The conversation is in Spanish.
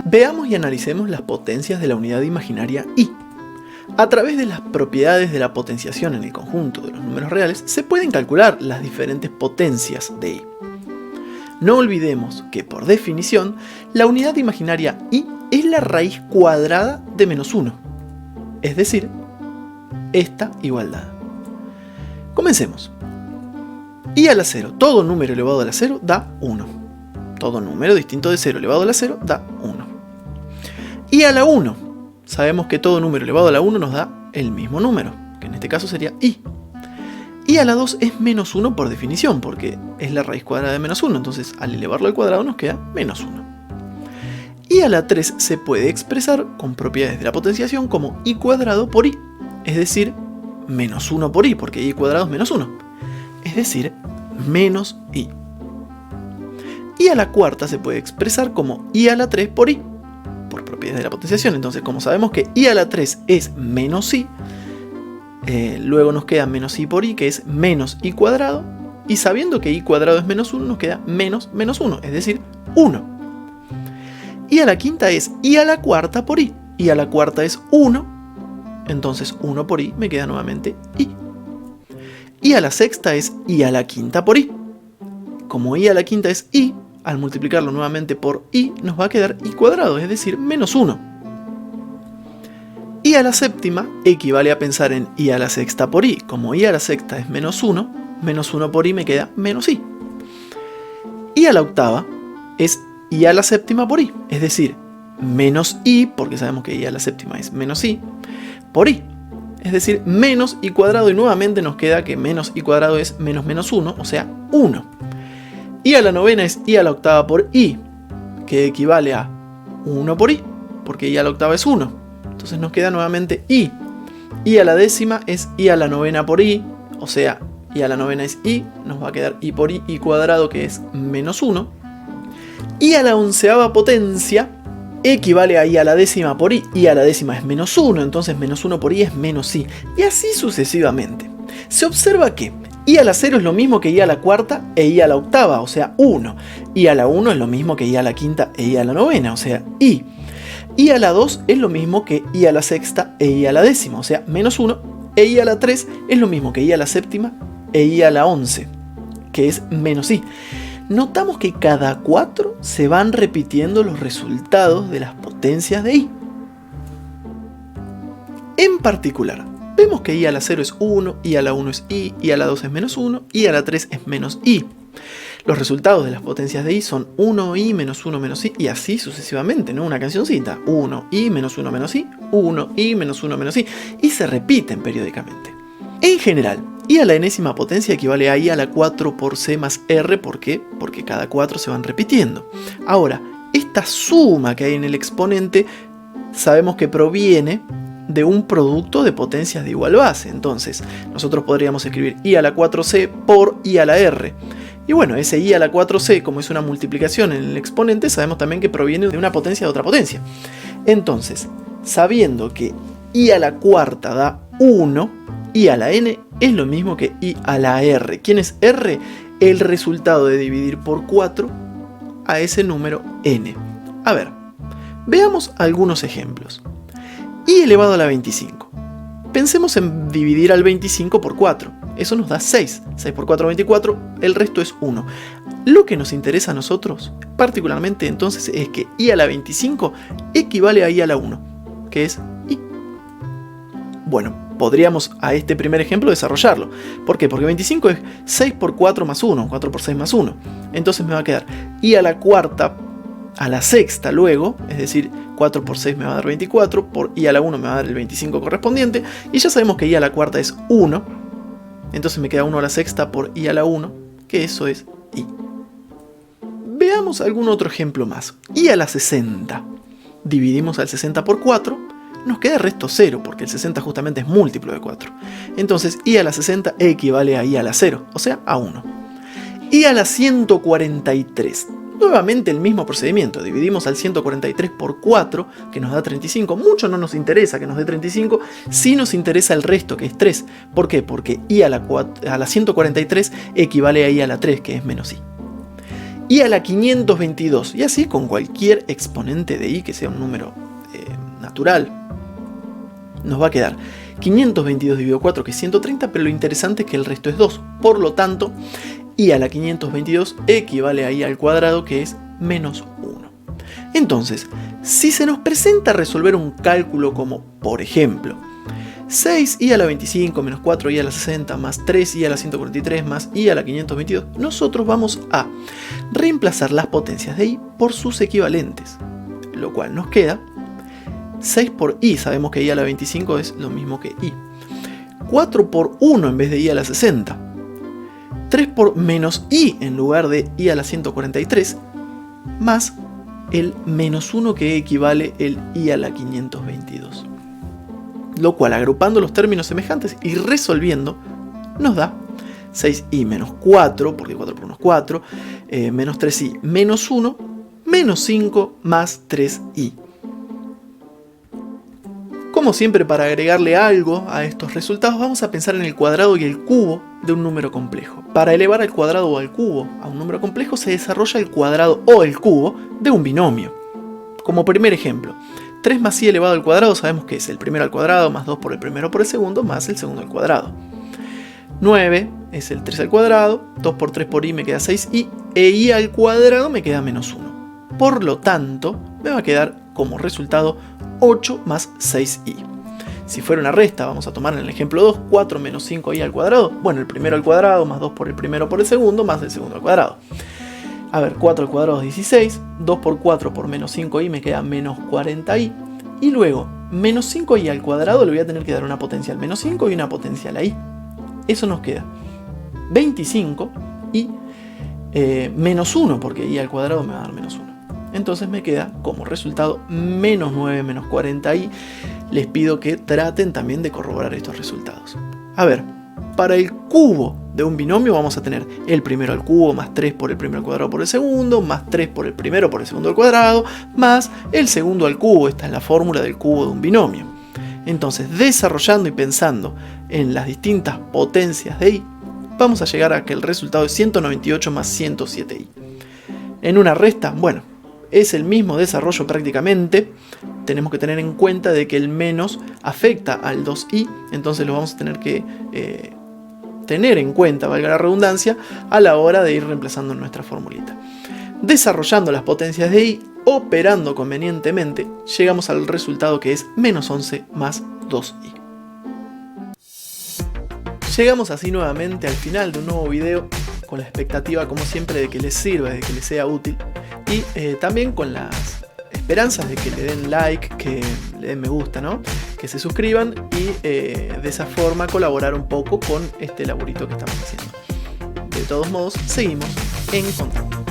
Veamos y analicemos las potencias de la unidad imaginaria i. A través de las propiedades de la potenciación en el conjunto de los números reales, se pueden calcular las diferentes potencias de i. No olvidemos que, por definición, la unidad imaginaria i es la raíz cuadrada de menos 1, es decir, esta igualdad. Comencemos. I a la 0, todo número elevado a la 0 da 1. Todo número distinto de 0 elevado a la 0 da 1. I a la 1, sabemos que todo número elevado a la 1 nos da el mismo número, que en este caso sería i. I a la 2 es menos 1 por definición, porque es la raíz cuadrada de menos 1, entonces al elevarlo al cuadrado nos queda menos 1. I a la 3 se puede expresar con propiedades de la potenciación como i cuadrado por i, es decir, menos 1 por i, porque i cuadrado es menos 1, es decir, menos i. I a la cuarta se puede expresar como i a la 3 por i, por propiedades de la potenciación. Entonces, como sabemos que i a la 3 es menos i, luego nos queda menos i por i, que es menos i cuadrado, y sabiendo que i cuadrado es menos 1, nos queda menos menos 1, es decir, 1. I a la quinta es i a la cuarta por i. I a la cuarta es 1, entonces 1 por i me queda nuevamente i. I a la sexta es i a la quinta por i. Como i a la quinta es i, al multiplicarlo nuevamente por i, nos va a quedar i cuadrado, es decir, menos 1. I a la séptima equivale a pensar en i a la sexta por i. Como i a la sexta es menos 1 por i me queda menos i. I a la octava es i a la séptima por i, es decir, menos i, porque sabemos que i a la séptima es menos i, por i. Es decir, menos i cuadrado, y nuevamente nos queda que menos i cuadrado es menos menos 1, o sea, 1. I a la novena es i a la octava por i, que equivale a 1 por i, porque i a la octava es 1. Entonces nos queda nuevamente i. I a la décima es i a la novena por i, o sea, i a la novena es i, nos va a quedar i por i cuadrado, que es menos 1. I a la onceava potencia equivale a i a la décima por i. I a la décima es menos 1, entonces menos 1 por i es menos i. Y así sucesivamente. Se observa que i a la 0 es lo mismo que i a la cuarta e i a la octava, o sea, 1. I a la 1 es lo mismo que i a la quinta e i a la novena, o sea, i. I a la 2 es lo mismo que i a la sexta e i a la décima, o sea, menos 1. E i a la 3 es lo mismo que i a la séptima e i a la 11, que es menos i. Notamos que cada 4 se van repitiendo los resultados de las potencias de i. En particular, vemos que i a la 0 es 1, i a la 1 es i a la 2 es menos 1, i a la 3 es menos i. Los resultados de las potencias de i son 1i menos 1 menos i, y así sucesivamente, ¿no? Una cancioncita. 1i menos 1 menos i, 1i menos 1 menos i, y se repiten periódicamente. En general, i a la enésima potencia equivale a i a la 4 por c más r. ¿Por qué? Porque cada 4 se van repitiendo. Ahora, esta suma que hay en el exponente sabemos que proviene de un producto de potencias de igual base. Entonces, nosotros podríamos escribir i a la 4c por i a la r. Y bueno, ese i a la 4c, como es una multiplicación en el exponente, sabemos también que proviene de una potencia de otra potencia. Entonces, sabiendo que i a la cuarta da 1, i a la n es lo mismo que i a la r. ¿Quién es r? El resultado de dividir por 4 a ese número n. A ver, veamos algunos ejemplos. I elevado a la 25. Pensemos en dividir al 25 por 4. Eso nos da 6. 6 por 4, 24. El resto es 1. Lo que nos interesa a nosotros, particularmente entonces, es que i a la 25 equivale a i a la 1, que es i. Bueno, podríamos a este primer ejemplo desarrollarlo. ¿Por qué? Porque 25 es 6 por 4 más 1, 4 por 6 más 1. Entonces me va a quedar i a la cuarta a la sexta luego, es decir, 4 por 6 me va a dar 24, por i a la 1 me va a dar el 25 correspondiente, y ya sabemos que i a la cuarta es 1, entonces me queda 1 a la sexta por i a la 1, que eso es i. Veamos algún otro ejemplo más. I a la 60. Dividimos al 60 por 4, nos queda el resto 0, porque el 60 justamente es múltiplo de 4. Entonces i a la 60 equivale a i a la 0, o sea, a 1. I a la 143. Nuevamente el mismo procedimiento, dividimos al 143 por 4, que nos da 35. Mucho no nos interesa que nos dé 35, sí nos interesa el resto, que es 3. ¿Por qué? Porque i a la 143 equivale a i a la 3, que es menos i. y a la 522. Y así con cualquier exponente de i que sea un número natural. Nos va a quedar 522 dividido 4, que es 130, pero lo interesante es que el resto es 2. Por lo tanto, i a la 522 equivale a i al cuadrado, que es menos 1. Entonces, si se nos presenta resolver un cálculo como, por ejemplo, 6i a la 25 menos 4i a la 60 más 3i a la 143 más i a la 522, nosotros vamos a reemplazar las potencias de i por sus equivalentes, lo cual nos queda 6 por i, sabemos que i a la 25 es lo mismo que i, 4 por 1 en vez de i a la 60, 3 por menos i en lugar de i a la 143, más el menos 1 que equivale el i a la 522. Lo cual, agrupando los términos semejantes y resolviendo, nos da 6i menos 4, porque 4 por 1 es 4, menos 3i menos 1, menos 5 más 3i. Como siempre, para agregarle algo a estos resultados, vamos a pensar en el cuadrado y el cubo de un número complejo. Para elevar al cuadrado o al cubo a un número complejo se desarrolla el cuadrado o el cubo de un binomio. Como primer ejemplo, 3 más i elevado al cuadrado sabemos que es el primero al cuadrado más 2 por el primero por el segundo más el segundo al cuadrado. 9 es el 3 al cuadrado, 2 por 3 por i me queda 6i, e i al cuadrado me queda menos 1. Por lo tanto, me va a quedar como resultado 8 más 6i. Si fuera una resta, vamos a tomar en el ejemplo 2, 4 menos 5i al cuadrado. Bueno, el primero al cuadrado más 2 por el primero por el segundo más el segundo al cuadrado. A ver, 4 al cuadrado es 16, 2 por 4 por menos 5i me queda menos 40i. Y luego, menos 5i al cuadrado le voy a tener que dar una potencial menos 5 y una potencial a i. Eso nos queda 25 y menos 1, porque i al cuadrado me va a dar menos 1. Entonces me queda como resultado menos 9 menos 40i. Les pido que traten también de corroborar estos resultados. A ver, para el cubo de un binomio vamos a tener el primero al cubo más 3 por el primero al cuadrado por el segundo, más 3 por el primero por el segundo al cuadrado, más el segundo al cubo. Esta es la fórmula del cubo de un binomio. Entonces, desarrollando y pensando en las distintas potencias de i, vamos a llegar a que el resultado es 198 más 107i. En una resta, bueno, es el mismo desarrollo prácticamente. Tenemos que tener en cuenta de que el menos afecta al 2i, entonces lo vamos a tener que tener en cuenta, valga la redundancia, a la hora de ir reemplazando en nuestra formulita. Desarrollando las potencias de i, operando convenientemente, llegamos al resultado que es menos 11 más 2i. Llegamos así nuevamente al final de un nuevo video, con la expectativa como siempre de que les sirva, de que les sea útil, y también con las esperanzas de que le den like, que le den me gusta, ¿no? Que se suscriban y de esa forma colaborar un poco con este laburito que estamos haciendo. De todos modos, seguimos en contacto.